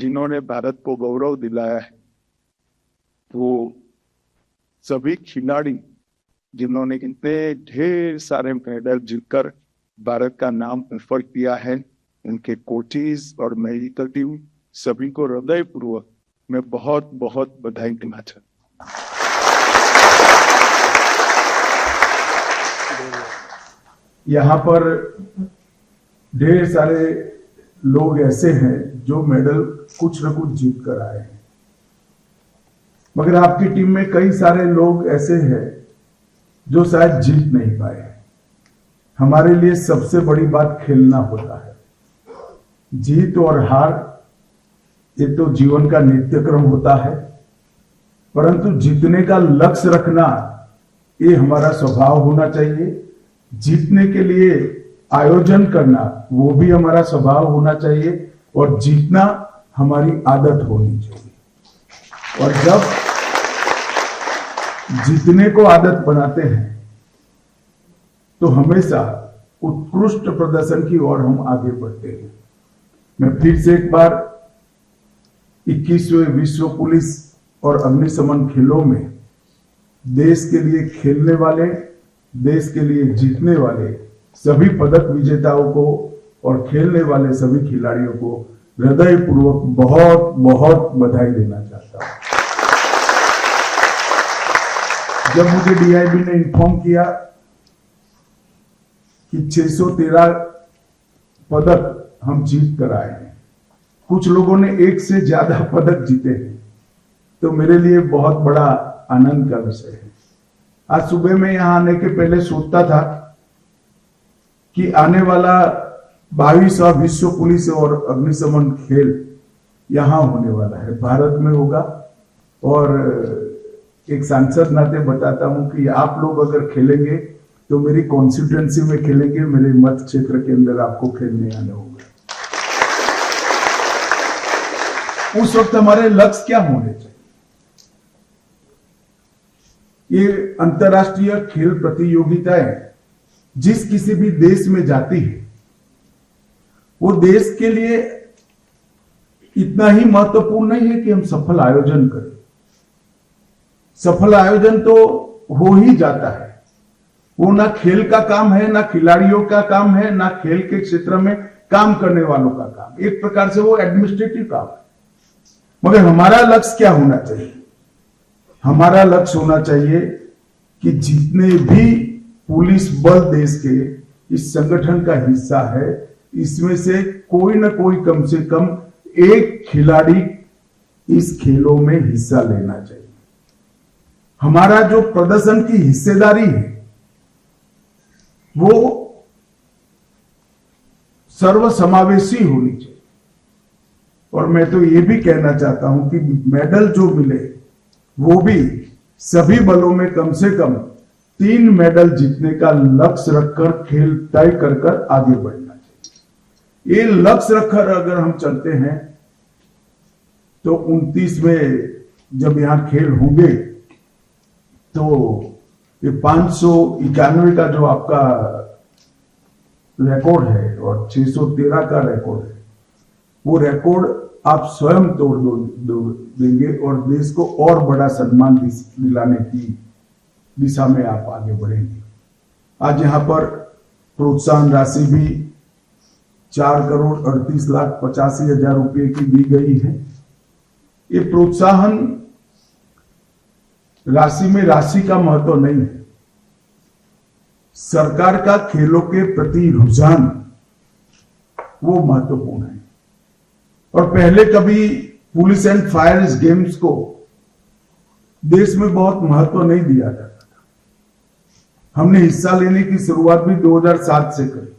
जिन्होंने भारत को गौरव दिलाया है, वो सभी खिलाड़ी जिन्होंने इतने ढेर सारे मेडल जीतकर भारत का नाम ऊपर किया है, उनके कोचेस और मेडिकल टीम सभी को हृदयपूर्वक मैं बहुत बहुत बधाई देना चाहता हूं। यहाँ पर ढेर सारे लोग ऐसे हैं जो मेडल कुछ न कुछ जीत कर आए हैं, मगर आपकी टीम में कई सारे लोग ऐसे हैं जो शायद जीत नहीं पाए। हमारे लिए सबसे बड़ी बात खेलना होता है। जीत और हार ये तो जीवन का नित्यक्रम होता है, परंतु जीतने का लक्ष्य रखना ये हमारा स्वभाव होना चाहिए। जीतने के लिए आयोजन करना वो भी हमारा स्वभाव होना चाहिए, और जीतना हमारी आदत होनी चाहिए। और जब जीतने को आदत बनाते हैं तो हमेशा उत्कृष्ट प्रदर्शन की ओर हम आगे बढ़ते हैं। मैं फिर से एक बार 21वें विश्व पुलिस और अग्निशमन खेलों में देश के लिए खेलने वाले, देश के लिए जीतने वाले सभी पदक विजेताओं को और खेलने वाले सभी खिलाड़ियों को हृदयपूर्वक बहुत बहुत बधाई देना चाहता हूं। जब मुझे डीआईबी ने इन्फॉर्म किया कि 613 पदक हम जीत कर आए हैं, कुछ लोगों ने एक से ज्यादा पदक जीते हैं, तो मेरे लिए बहुत बड़ा आनंद का विषय है। आज सुबह में यहां आने के पहले सोचता था कि आने वाला 22वां विश्व पुलिस और अग्निशमन खेल यहां होने वाला है, भारत में होगा। और एक सांसद नाते बताता हूं कि आप लोग अगर खेलेंगे तो मेरी कॉन्स्टिट्यूएंसी में खेलेंगे, मेरे मत क्षेत्र के अंदर आपको खेलने आना होगा। उस वक्त हमारे लक्ष्य क्या होने चाहिए? ये अंतर्राष्ट्रीय खेल प्रतियोगिताएं जिस किसी भी देश में जाती है, वो देश के लिए इतना ही महत्वपूर्ण नहीं है कि हम सफल आयोजन करें। सफल आयोजन तो हो ही जाता है, वो ना खेल का काम है, ना खिलाड़ियों का काम है, ना खेल के क्षेत्र में काम करने वालों का काम। एक प्रकार से वो एडमिनिस्ट्रेटिव काम है। मगर हमारा लक्ष्य क्या होना चाहिए? हमारा लक्ष्य होना चाहिए कि जितने भी पुलिस बल देश के इस संगठन का हिस्सा है, इसमें से कोई ना कोई कम से कम एक खिलाड़ी इस खेलों में हिस्सा लेना चाहिए। हमारा जो प्रदर्शन की हिस्सेदारी है वो सर्वसमावेशी होनी चाहिए। और मैं तो ये भी कहना चाहता हूं कि मेडल जो मिले वो भी सभी बलों में कम से कम 3 मेडल जीतने का लक्ष्य रखकर खेल तय कर आगे बढ़ना चाहिए। ये लक्ष्य रखकर अगर हम चलते हैं तो 29 में जब यहां खेल होंगे तो ये 591 का जो आपका रिकॉर्ड है और 613 का रिकॉर्ड है, वो रिकॉर्ड आप स्वयं तोड़ देंगे और देश को और बड़ा सम्मान दिलाने की दिशा में आप आगे बढ़ेंगे। आज यहां पर प्रोत्साहन राशि भी 4,38,85,000 रुपए की दी गई है। ये प्रोत्साहन राशि में राशि का महत्व नहीं है, सरकार का खेलों के प्रति रुझान वो महत्वपूर्ण है। और पहले कभी पुलिस एंड फायर गेम्स को देश में बहुत महत्व नहीं दिया जाता था। हमने हिस्सा लेने की शुरुआत भी 2007 से करी,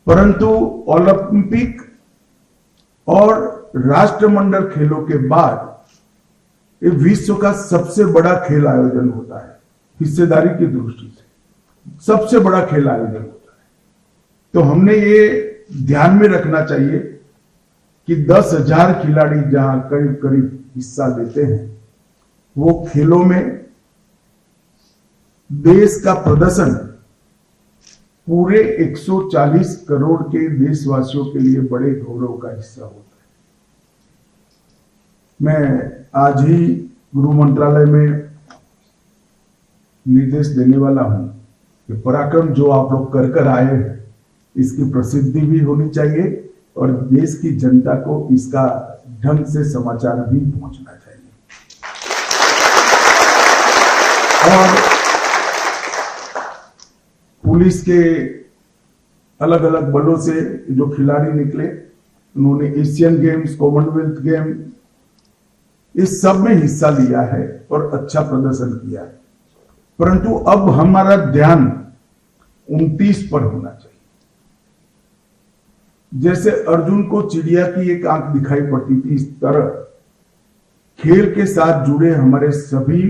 परंतु ओलंपिक और राष्ट्रमंडल खेलों के बाद ये विश्व का सबसे बड़ा खेल आयोजन होता है। हिस्सेदारी की दृष्टि से सबसे बड़ा खेल आयोजन होता है। तो हमने ये ध्यान में रखना चाहिए कि 10,000 खिलाड़ी जहां करीब करीब हिस्सा लेते हैं, वो खेलों में देश का प्रदर्शन पूरे 140 करोड़ के देशवासियों के लिए बड़े गौरव का हिस्सा होता है। मैं आज ही गृह मंत्रालय में निर्देश देने वाला हूं कि पराक्रम जो आप लोग कर कर आए हैं इसकी प्रसिद्धि भी होनी चाहिए और देश की जनता को इसका ढंग से समाचार भी पहुंचना चाहिए। और पुलिस के अलग अलग बलों से जो खिलाड़ी निकले, उन्होंने एशियन गेम्स, कॉमनवेल्थ गेम, इस सब में हिस्सा लिया है और अच्छा प्रदर्शन किया है। परंतु अब हमारा ध्यान 29 पर होना चाहिए। जैसे अर्जुन को चिड़िया की एक आंख दिखाई पड़ती थी, इस तरह खेल के साथ जुड़े हमारे सभी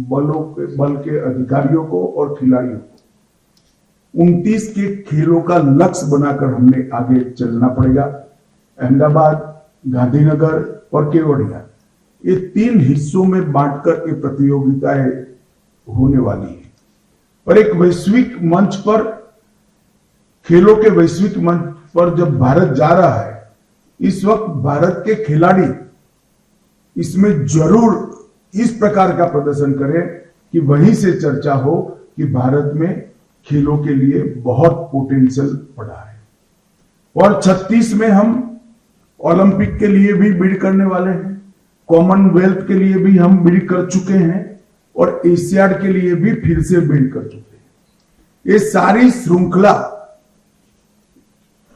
बल के अधिकारियों को और खिलाड़ियों को 29 के खेलों का लक्ष्य बनाकर हमने आगे चलना पड़ेगा। अहमदाबाद, गांधीनगर और केवड़िया, ये 3 हिस्सों में बांटकर ये प्रतियोगिताएं होने वाली है। और एक वैश्विक मंच पर, खेलों के वैश्विक मंच पर जब भारत जा रहा है, इस वक्त भारत के खिलाड़ी इसमें जरूर इस प्रकार का प्रदर्शन करें कि वहीं से चर्चा हो कि भारत में खेलों के लिए बहुत पोटेंशियल पड़ा है। और 36 में हम ओलंपिक के लिए भी बिड करने वाले हैं, कॉमनवेल्थ के लिए भी हम बिड कर चुके हैं और एशियाड के लिए भी फिर से बिड कर चुके हैं। ये सारी श्रृंखला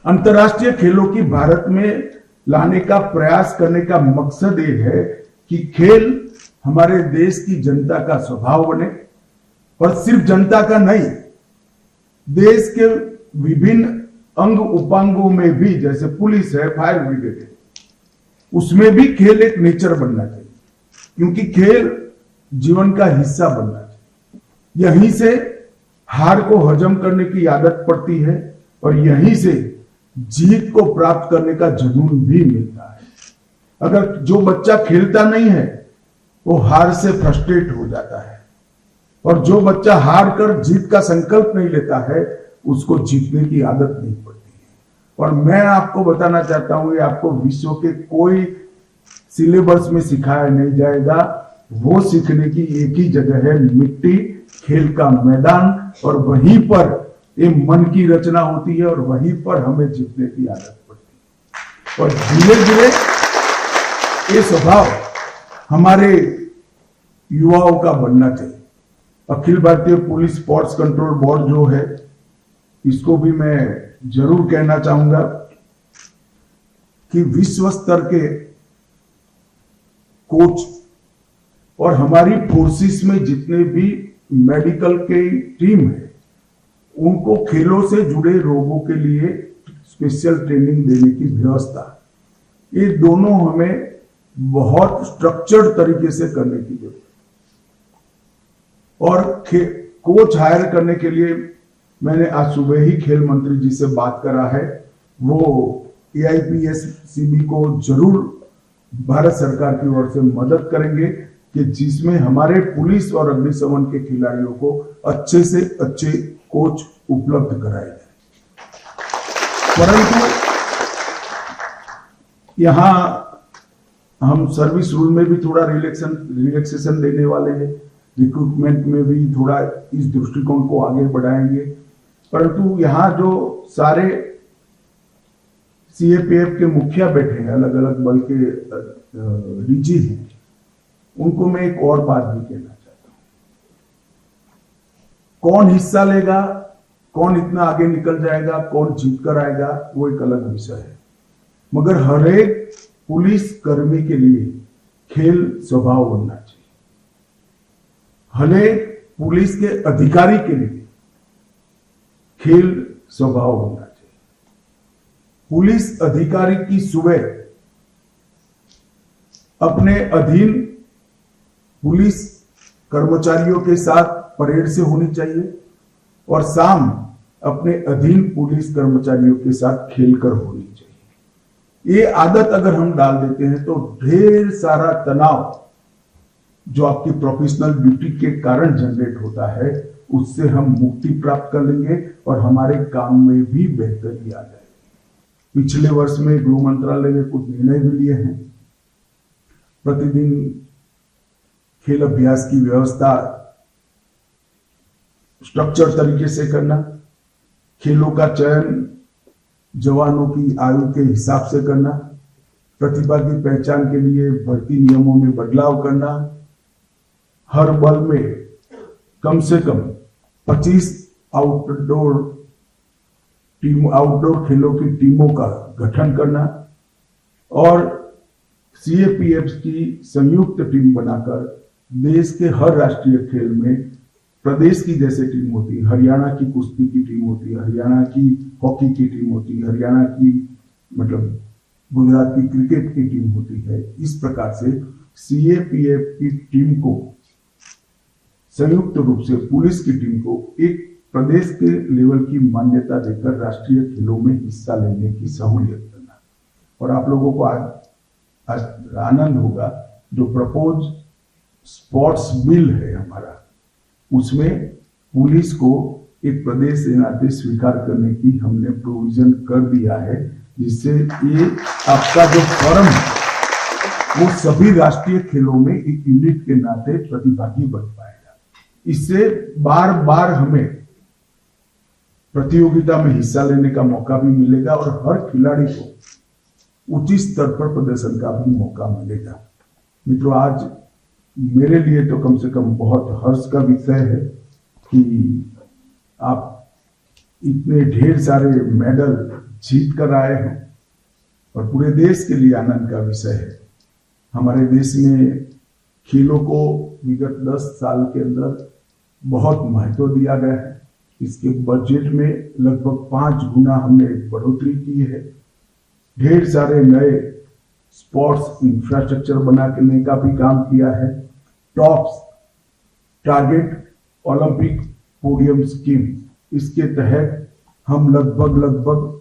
अंतर्राष्ट्रीय खेलों की भारत में लाने का प्रयास करने का मकसद ये है कि खेल हमारे देश की जनता का स्वभाव बने, और सिर्फ जनता का नहीं, देश के विभिन्न अंग उपांगों में भी, जैसे पुलिस है, फायर ब्रिगेड है, उसमें भी खेल एक नेचर बनना चाहिए, क्योंकि खेल जीवन का हिस्सा बनना चाहिए। यहीं से हार को हजम करने की आदत पड़ती है और यहीं से जीत को प्राप्त करने का जुनून भी मिलता है। अगर जो बच्चा खेलता नहीं है वो हार से फ्रस्ट्रेट हो जाता है, और जो बच्चा हार कर जीत का संकल्प नहीं लेता है उसको जीतने की आदत नहीं पड़ती है। और मैं आपको बताना चाहता हूं, ये आपको विश्व के कोई सिलेबस में सिखाया नहीं जाएगा, वो सीखने की एक ही जगह है, मिट्टी, खेल का मैदान, और वहीं पर ये मन की रचना होती है और वहीं पर हमें जीतने की आदत पड़ती है। और धीरे धीरे ये स्वभाव हमारे युवाओं का बनना चाहिए। Akhil Bharatiya police sports control board जो है, इसको भी मैं जरूर कहना चाहूंगा कि विश्व स्तर के कोच और हमारी फोर्सेस में जितने भी मेडिकल के टीम है, उनको खेलों से जुड़े रोगों के लिए स्पेशल ट्रेनिंग देने की व्यवस्था, ये दोनों हमें बहुत स्ट्रक्चर्ड तरीके से करने की जरूरत है। और कोच हायर करने के लिए मैंने आज सुबह ही खेल मंत्री जी से बात करा है, वो AIPSCB को जरूर भारत सरकार की ओर से मदद करेंगे कि जिसमें हमारे पुलिस और अग्निशमन के खिलाड़ियों को अच्छे से अच्छे कोच उपलब्ध कराए जाए। परंतु यहां हम सर्विस रूल में भी थोड़ा रिलैक्सेशन देने वाले हैं, रिक्रूटमेंट में भी थोड़ा इस दृष्टिकोण को आगे बढ़ाएंगे। परंतु यहां जो सारे CAPF के मुखिया बैठे हैं, अलग अलग बल के डीजी हैं, उनको मैं एक और बात भी कहना चाहता हूं। कौन हिस्सा लेगा, कौन इतना आगे निकल जाएगा, कौन जीत कर आएगा, वो एक अलग विषय है, मगर हर एक पुलिस कर्मी के लिए खेल स्वभाव बनना चाहिए। हर एक पुलिस के अधिकारी के लिए खेल स्वभाव बनना चाहिए। पुलिस अधिकारी की सुबह अपने अधीन पुलिस कर्मचारियों के साथ परेड से होनी चाहिए और शाम अपने अधीन पुलिस कर्मचारियों के साथ खेलकर होनी चाहिए। ये आदत अगर हम डाल देते हैं तो ढेर सारा तनाव जो आपकी प्रोफेशनल ड्यूटी के कारण जनरेट होता है, उससे हम मुक्ति प्राप्त कर लेंगे और हमारे काम में भी बेहतरी आ जाएगी। पिछले वर्ष में गृह मंत्रालय ने कुछ निर्णय भी लिए हैं। प्रतिदिन खेल अभ्यास की व्यवस्था स्ट्रक्चर तरीके से करना, खेलों का चयन जवानों की आयु के हिसाब से करना, प्रतिभा की पहचान के लिए भर्ती नियमों में बदलाव करना, हर बल में कम से कम 25 आउटडोर खेलों की टीमों का गठन करना और सीएपीएफ की संयुक्त टीम बनाकर देश के हर राष्ट्रीय खेल में प्रदेश की जैसे टीम होती है, हरियाणा की कुश्ती की टीम होती है, हरियाणा की हॉकी की टीम होती है, हरियाणा की मतलब गुजरात की क्रिकेट की टीम होती है, इस प्रकार से सीएपीएफ की टीम को संयुक्त रूप से पुलिस की टीम को एक प्रदेश के लेवल की मान्यता देकर राष्ट्रीय खेलों में हिस्सा लेने की सहूलियत करना। और आप लोगों को आज आनंद होगा, जो प्रपोज स्पोर्ट्स बिल है हमारा, उसमें पुलिस को एक प्रदेश के नाते स्वीकार करने की हमने प्रोविजन कर दिया है, जिससे ये आपका जो फॉर्म है वो सभी राष्ट्रीय खेलों में एक यूनिट के नाते प्रतिभागी बन पाएगा। इससे बार बार हमें प्रतियोगिता में हिस्सा लेने का मौका भी मिलेगा और हर खिलाड़ी को उचित स्तर पर प्रदर्शन का भी मौका मिलेगा। मित्रों, आज मेरे लिए तो कम से कम बहुत हर्ष का विषय है कि आप इतने ढेर सारे मेडल जीत कर आए हैं और पूरे देश के लिए आनंद का विषय है। हमारे देश में खेलों को विगत 10 साल के अंदर बहुत महत्व दिया गया है। इसके बजट में लगभग 5 गुना हमने बढ़ोतरी की है। ढेर सारे नए स्पोर्ट्स इंफ्रास्ट्रक्चर बनाने का भी काम किया है। Tops target Olympic podium scheme, इसके तहत हम लगभग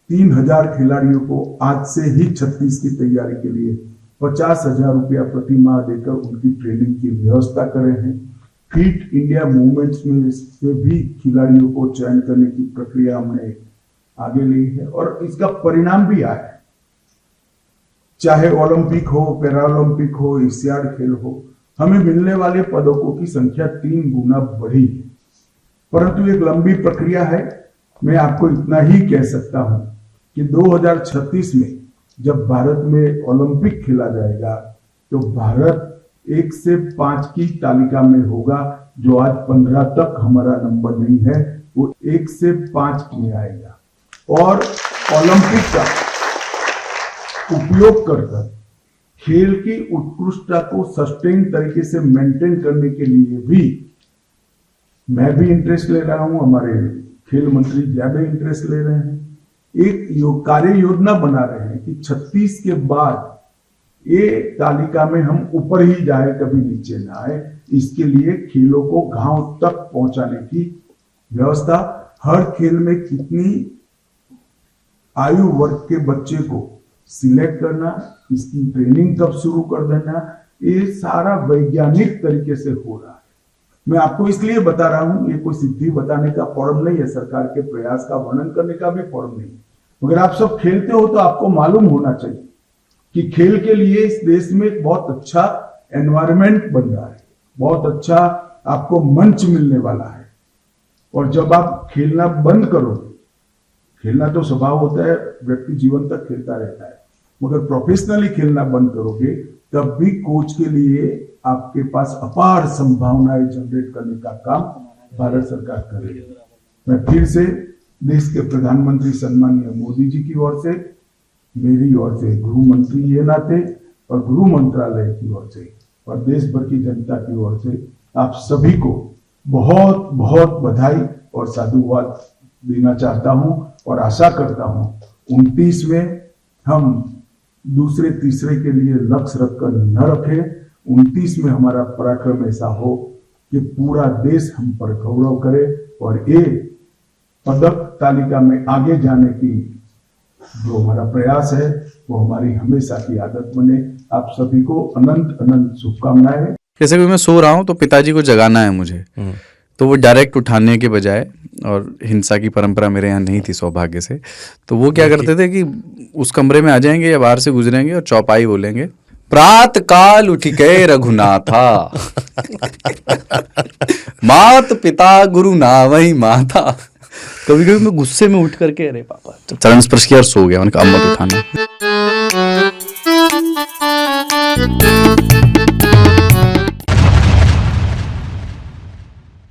3000 खिलाड़ियों को आज से ही 36 की तैयारी के लिए 50,000 रुपया प्रति माह देकर उनकी ट्रेनिंग की व्यवस्था करे हैं। फिट इंडिया मूवमेंट्स में से भी खिलाड़ियों को चयन करने की प्रक्रिया हमने आगे ली है और इसका परिणाम भी आया है। चाहे ओलंपिक हो, पैरालंपिक हो, एशियाड खेल हो, हमें मिलने वाले पदकों की संख्या 3 गुना बढ़ी है। परंतु एक लंबी प्रक्रिया है। मैं आपको इतना ही कह सकता हूं कि 2036 में जब भारत में ओलंपिक खेला जाएगा तो भारत 1 से 5 की तालिका में होगा। जो आज 15 तक हमारा नंबर नहीं है, वो 1 से 5 में आएगा। और ओलंपिक का उपयोग कर खेल की उत्कृष्टता को सस्टेन तरीके से मेंटेन करने के लिए भी मैं भी इंटरेस्ट ले रहा हूं, हमारे खेल मंत्री ज्यादा इंटरेस्ट ले रहे हैं। एक कार्य योजना बना रहे हैं कि 36 के बाद ये तालिका में हम ऊपर ही जाए, कभी नीचे ना आए। इसके लिए खेलों को गांव तक पहुंचाने की व्यवस्था, हर खेल में कितनी आयु वर्ग के बच्चे को सिलेक्ट करना, इसकी ट्रेनिंग कब शुरू कर देना, ये सारा वैज्ञानिक तरीके से हो रहा है। मैं आपको इसलिए बता रहा हूं, ये कोई सिद्धि बताने का फोरम नहीं है, सरकार के प्रयास का वर्णन करने का भी फोरम नहीं है। अगर आप सब खेलते हो तो आपको मालूम होना चाहिए कि खेल के लिए इस देश में एक बहुत अच्छा एनवायरनमेंट बन रहा है, बहुत अच्छा आपको मंच मिलने वाला है। और जब आप खेलना बंद करोगे, खेलना तो स्वभाव होता है, व्यक्ति जीवन तक खेलता रहता है, मगर प्रोफेशनली खेलना बंद करोगे तब भी कोच के लिए आपके पास अपार संभावनाएं जनरेट करने का काम भारत सरकार करेगी। मैं फिर से देश के प्रधानमंत्री सम्माननीय मोदी जी की ओर से, मेरी ओर से, गृह मंत्री ये नाते और गृह मंत्रालय की ओर से और देश भर की जनता की ओर से आप सभी को बहुत बहुत बधाई और साधुवाद देना चाहता हूं और आशा करता हूं 29 में हम दूसरे तीसरे के लिए लक्ष्य रखकर न रखें। 29 में हमारा पराक्रम ऐसा हो कि पूरा देश हम पर गौरव करे और ये पदक तालिका में आगे जाने की जो हमारा प्रयास है वो हमारी हमेशा की आदत बने। आप सभी को अनंत अनंत शुभकामनाएं। जैसे कि मैं सो रहा हूँ तो पिताजी को जगाना है मुझे, तो वो डायरेक्ट उठाने के बजाय, और हिंसा की परंपरा मेरे यहाँ नहीं थी सौभाग्य से, तो वो क्या करते थे कि उस कमरे में आ जाएंगे या बाहर से गुजरेंगे और चौपाई बोलेंगे, प्रात काल उठ के रघुनाथा, मात पिता गुरु नावई माता। कभी कभी मैं गुस्से में उठ करके अरे पापा चरण स्पर्श किया और सो गया, उनका अम्मत उठाना।